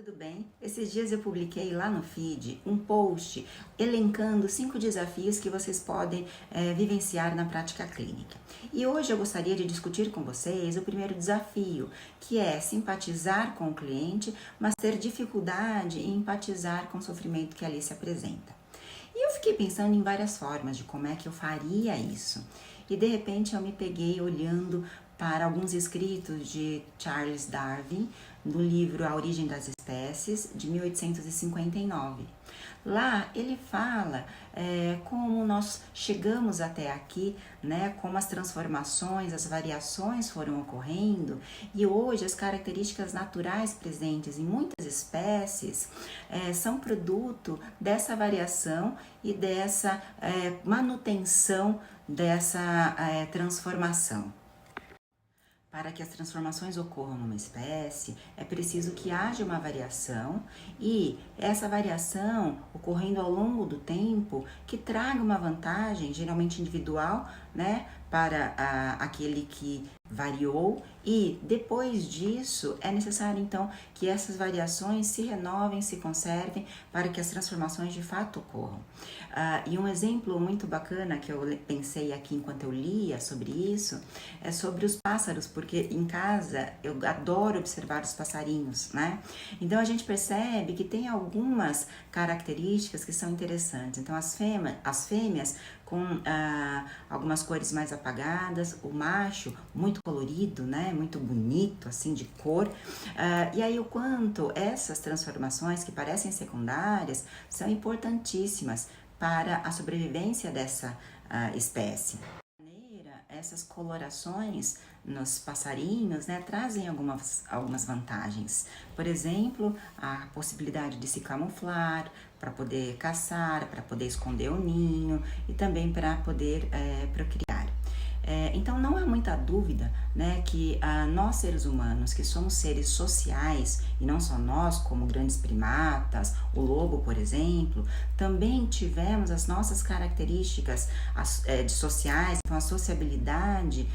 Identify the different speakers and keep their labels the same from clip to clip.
Speaker 1: Tudo bem? Esses dias eu publiquei lá no feed um post elencando 5 desafios que vocês podem vivenciar na prática clínica. E hoje eu gostaria de discutir com vocês o primeiro desafio, que é simpatizar com o cliente, mas ter dificuldade em empatizar com o sofrimento que ali se apresenta. E eu fiquei pensando em várias formas de como é que eu faria isso. E de repente eu me peguei olhando para alguns escritos de Charles Darwin, no livro A Origem das Espécies, de 1859. Lá ele fala como nós chegamos até aqui, né, como as transformações, as variações foram ocorrendo e hoje as características naturais presentes em muitas espécies são produto dessa variação e dessa manutenção dessa transformação. Para que as transformações ocorram numa espécie, é preciso que haja uma variação e essa variação ocorrendo ao longo do tempo que traga uma vantagem, geralmente individual, né, para aquele que variou e depois disso é necessário então que essas variações se renovem, se conservem para que as transformações de fato ocorram. E um exemplo muito bacana que eu pensei aqui enquanto eu lia sobre isso é sobre os pássaros, porque em casa eu adoro observar os passarinhos, né? Então a gente percebe que tem algumas características que são interessantes. Então as fêmeas com algumas cores mais apagadas, o macho muito colorido, né, muito bonito, assim, de cor. E aí o quanto essas transformações que parecem secundárias são importantíssimas para a sobrevivência dessa espécie. Essas colorações nos passarinhos, né, trazem algumas vantagens. Por exemplo, a possibilidade de se camuflar, para poder caçar, para poder esconder o ninho e também para poder procriar. Então não há muita dúvida, né, que nós seres humanos, que somos seres sociais, e não só nós, como grandes primatas, o lobo, por exemplo, também tivemos as nossas características de sociais, então a sociabilidade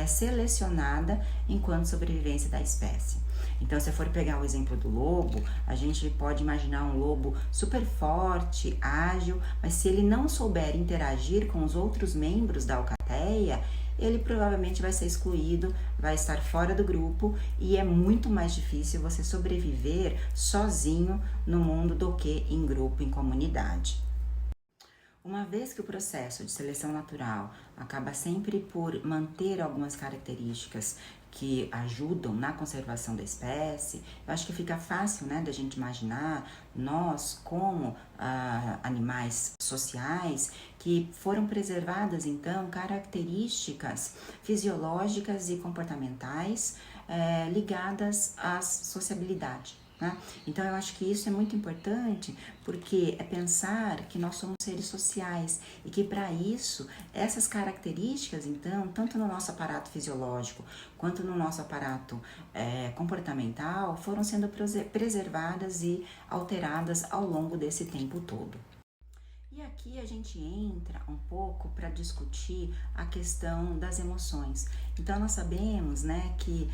Speaker 1: selecionada enquanto sobrevivência da espécie. Então, se for pegar o exemplo do lobo, a gente pode imaginar um lobo super forte, ágil, mas se ele não souber interagir com os outros membros da alcateia, ele provavelmente vai ser excluído, vai estar fora do grupo e é muito mais difícil você sobreviver sozinho no mundo do que em grupo, em comunidade. Uma vez que o processo de seleção natural acaba sempre por manter algumas características que ajudam na conservação da espécie, eu acho que fica fácil, né, da gente imaginar nós como animais sociais que foram preservadas então características fisiológicas e comportamentais ligadas à sociabilidade. Né? Então eu acho que isso é muito importante porque é pensar que nós somos seres sociais e que para isso essas características então tanto no nosso aparato fisiológico quanto no nosso aparato comportamental foram sendo preservadas e alteradas ao longo desse tempo todo. E aqui a gente entra um pouco para discutir a questão das emoções. Então nós sabemos, né, que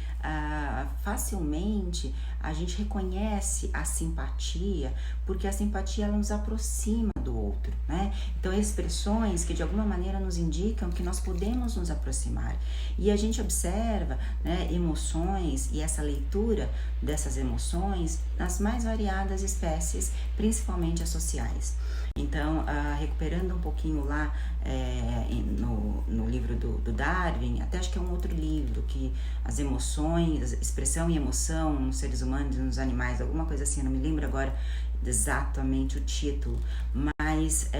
Speaker 1: facilmente a gente reconhece a simpatia, porque a simpatia ela nos aproxima do outro, né? Então expressões que de alguma maneira nos indicam que nós podemos nos aproximar. E a gente observa, né, emoções e essa leitura dessas emoções nas mais variadas espécies, principalmente as sociais. Então, recuperando um pouquinho lá no livro do Darwin, até acho que é um outro livro, que as emoções, expressão e emoção nos seres humanos e nos animais, alguma coisa assim, eu não me lembro agora exatamente o título, mas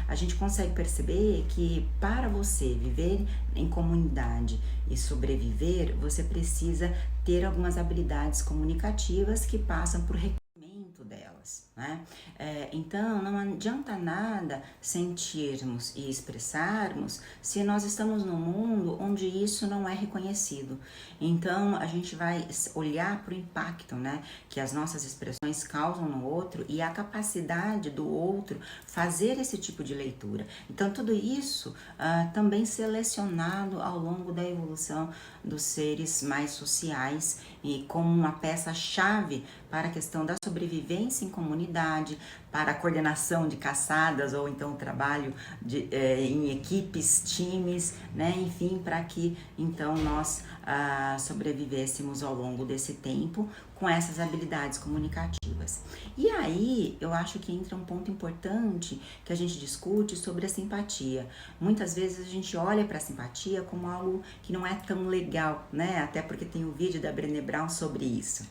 Speaker 1: a gente consegue perceber que para você viver em comunidade e sobreviver, você precisa ter algumas habilidades comunicativas que passam por delas, né? Então não adianta nada sentirmos e expressarmos se nós estamos num mundo onde isso não é reconhecido. Então a gente vai olhar para o impacto, né, que as nossas expressões causam no outro e a capacidade do outro fazer esse tipo de leitura. Então tudo isso também selecionado ao longo da evolução dos seres mais sociais e como uma peça-chave para a questão da sobrevivência em comunidade, para a coordenação de caçadas ou então o trabalho em equipes, times, né? Enfim, para que então nós sobrevivêssemos ao longo desse tempo com essas habilidades comunicativas. E aí eu acho que entra um ponto importante que a gente discute sobre a simpatia. Muitas vezes a gente olha para a simpatia como algo que não é tão legal, né? Até porque tem um vídeo da Brené Brown sobre isso.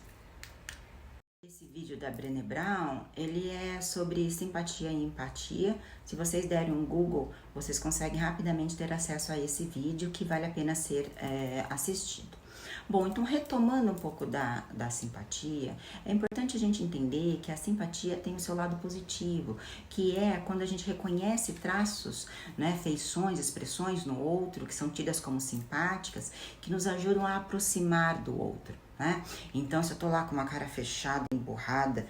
Speaker 1: Esse vídeo da Brené Brown, ele é sobre simpatia e empatia. Se vocês derem um Google, vocês conseguem rapidamente ter acesso a esse vídeo que vale a pena ser assistido. Bom, então retomando um pouco da simpatia, é importante a gente entender que a simpatia tem o seu lado positivo, que é quando a gente reconhece traços, né, feições, expressões no outro, que são tidas como simpáticas, que nos ajudam a aproximar do outro, né? Então, se eu tô lá com uma cara fechada, emburrada,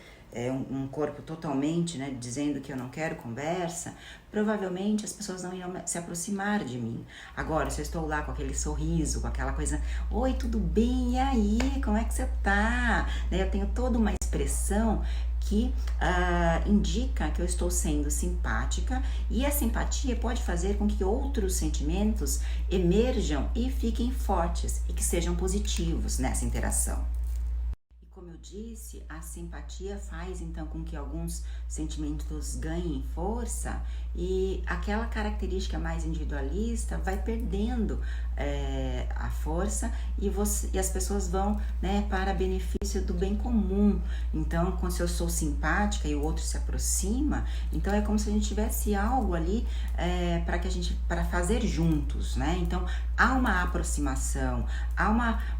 Speaker 1: um corpo totalmente, né, dizendo que eu não quero conversa, provavelmente as pessoas não iam se aproximar de mim. Agora, se eu estou lá com aquele sorriso, com aquela coisa, oi, tudo bem? E aí, como é que você tá? Eu tenho toda uma expressão que indica que eu estou sendo simpática, e a simpatia pode fazer com que outros sentimentos emerjam e fiquem fortes e que sejam positivos nessa interação. Como eu disse, a simpatia faz então com que alguns sentimentos ganhem força e aquela característica mais individualista vai perdendo a força e as pessoas vão, né, para benefício do bem comum. Então, quando eu sou simpática e o outro se aproxima, então é como se a gente tivesse algo ali para fazer juntos, né? Então, há uma aproximação, há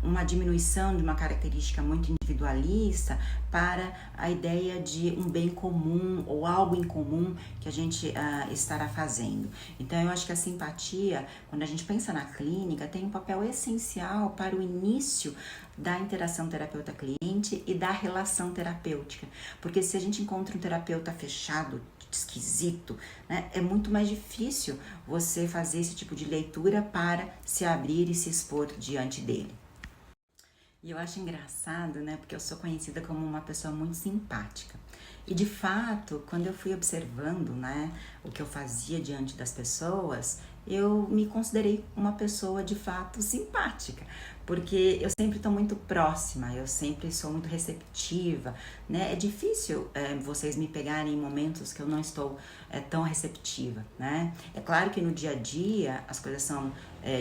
Speaker 1: uma diminuição de uma característica muito individualista para a ideia de um bem comum ou algo em comum que a gente estará fazendo. Então, eu acho que a simpatia, quando a gente pensa na clínica, tem um papel essencial para o início da interação terapeuta-cliente e da relação terapêutica. Porque se a gente encontra um terapeuta fechado, esquisito, né, é muito mais difícil você fazer esse tipo de leitura para se abrir e se expor diante dele. E eu acho engraçado, né, porque eu sou conhecida como uma pessoa muito simpática. E de fato, quando eu fui observando, né, o que eu fazia diante das pessoas, eu me considerei uma pessoa de fato simpática, porque eu sempre estou muito próxima, eu sempre sou muito receptiva, né? É difícil vocês me pegarem em momentos que eu não estou tão receptiva, né? É claro que no dia a dia as coisas são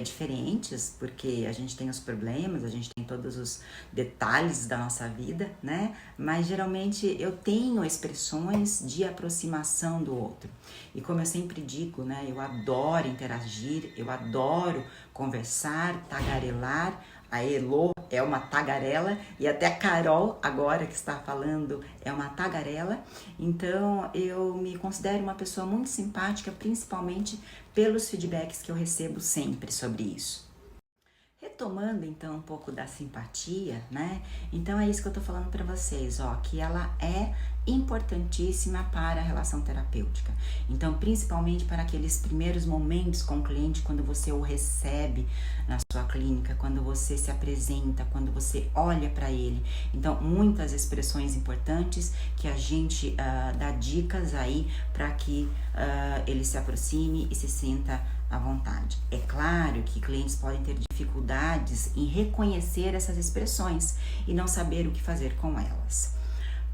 Speaker 1: diferentes, porque a gente tem os problemas, a gente tem todos os detalhes da nossa vida, né? Mas geralmente eu tenho expressões de aproximação do outro. E como eu sempre digo, né? Eu adoro interagir, eu adoro conversar, tagarelar. A Elo é uma tagarela e até a Carol, agora que está falando, é uma tagarela. Então, eu me considero uma pessoa muito simpática, principalmente pelos feedbacks que eu recebo sempre sobre isso. Retomando então um pouco da simpatia, né? Então é isso que eu tô falando para vocês, ó, que ela é importantíssima para a relação terapêutica. Então, principalmente para aqueles primeiros momentos com o cliente, quando você o recebe na sua clínica, quando você se apresenta, quando você olha para ele. Então, muitas expressões importantes que a gente dá dicas aí para que ele se aproxime e se sinta à vontade. É claro que clientes podem ter dificuldades em reconhecer essas expressões e não saber o que fazer com elas.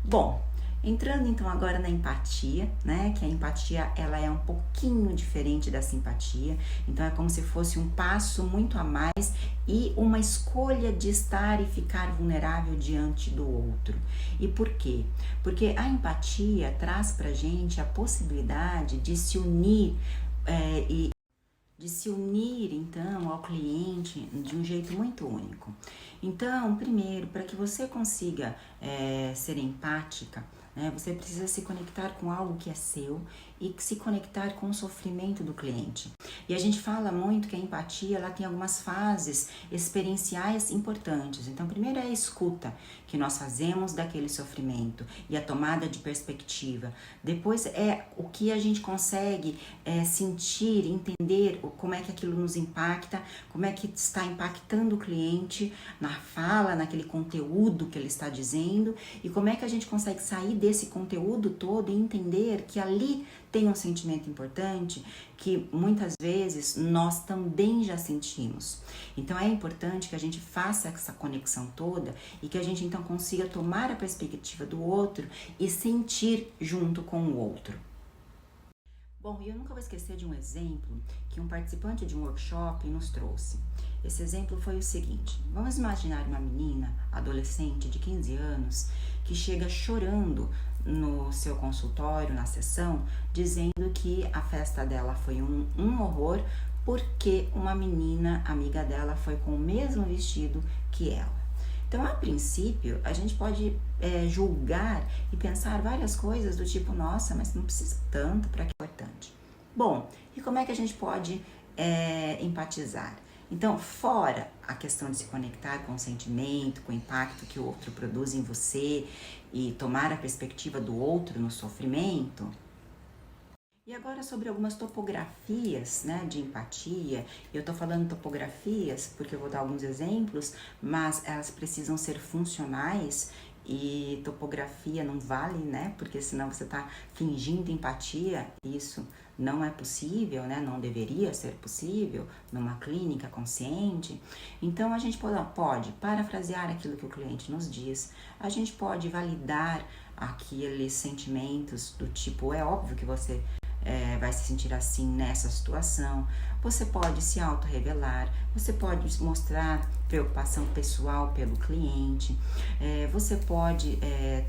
Speaker 1: Bom, entrando então agora na empatia, né? Que a empatia ela é um pouquinho diferente da simpatia, então é como se fosse um passo muito a mais e uma escolha de estar e ficar vulnerável diante do outro. E por quê? Porque a empatia traz pra gente a possibilidade de se unir então ao cliente de um jeito muito único. Então, primeiro, para que você consiga ser empática, né, você precisa se conectar com algo que é seu e se conectar com o sofrimento do cliente. E a gente fala muito que a empatia ela tem algumas fases experienciais importantes. Então, primeiro é a escuta que nós fazemos daquele sofrimento e a tomada de perspectiva. Depois é o que a gente consegue sentir, entender como é que aquilo nos impacta, como é que está impactando o cliente na fala, naquele conteúdo que ele está dizendo e como é que a gente consegue sair desse conteúdo todo e entender que ali tem um sentimento importante que muitas vezes nós também já sentimos. Então é importante que a gente faça essa conexão toda e que a gente então consiga tomar a perspectiva do outro e sentir junto com o outro. Bom, eu nunca vou esquecer de um exemplo que um participante de um workshop nos trouxe. Esse exemplo foi o seguinte: vamos imaginar uma menina, adolescente de 15 anos, que chega chorando no seu consultório, na sessão, dizendo que a festa dela foi um horror porque uma menina amiga dela foi com o mesmo vestido que ela. Então, a princípio, a gente pode julgar e pensar várias coisas do tipo, nossa, mas não precisa tanto para que é importante. Bom, e como é que a gente pode empatizar? Então, fora a questão de se conectar com o sentimento, com o impacto que o outro produz em você e tomar a perspectiva do outro no sofrimento. E agora sobre algumas topografias, né, de empatia. Eu tô falando topografias porque eu vou dar alguns exemplos, mas elas precisam ser funcionais e topografia não vale, né, porque senão você tá fingindo empatia, isso não é possível, né, não deveria ser possível numa clínica consciente. Então a gente pode parafrasear aquilo que o cliente nos diz, a gente pode validar aqueles sentimentos do tipo, é óbvio que você vai se sentir assim nessa situação. Você pode se auto-revelar, você pode mostrar preocupação pessoal pelo cliente, você pode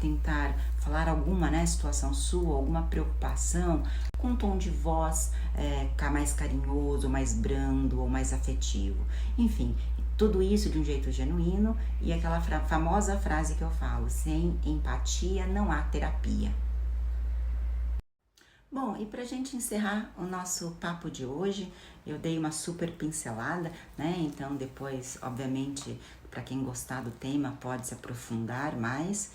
Speaker 1: tentar falar alguma situação sua, alguma preocupação com um tom de voz mais carinhoso, mais brando ou mais afetivo. Enfim, tudo isso de um jeito genuíno e aquela famosa frase que eu falo, sem empatia não há terapia. Bom, e pra gente encerrar o nosso papo de hoje, eu dei uma super pincelada, né? Então depois, obviamente, para quem gostar do tema, pode se aprofundar mais.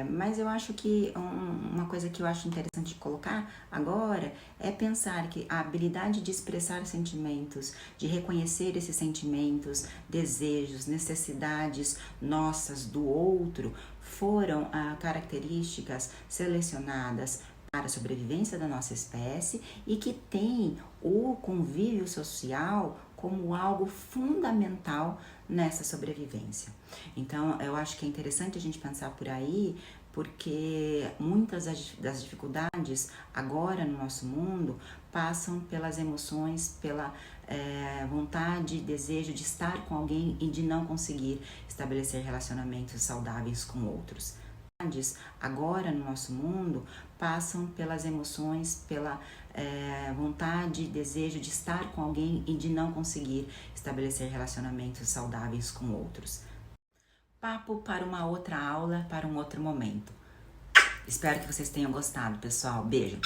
Speaker 1: Mas eu acho que uma coisa que eu acho interessante de colocar agora é pensar que a habilidade de expressar sentimentos, de reconhecer esses sentimentos, desejos, necessidades nossas do outro, foram características selecionadas para a sobrevivência da nossa espécie e que tem o convívio social como algo fundamental nessa sobrevivência. Então, eu acho que é interessante a gente pensar por aí, porque muitas das dificuldades agora no nosso mundo passam pelas emoções, pela vontade, desejo de estar com alguém e de não conseguir estabelecer relacionamentos saudáveis com outros. Agora no nosso mundo passam pelas emoções, pela vontade, desejo de estar com alguém e de não conseguir estabelecer relacionamentos saudáveis com outros. Papo para uma outra aula, para um outro momento. Espero que vocês tenham gostado, pessoal. Beijo!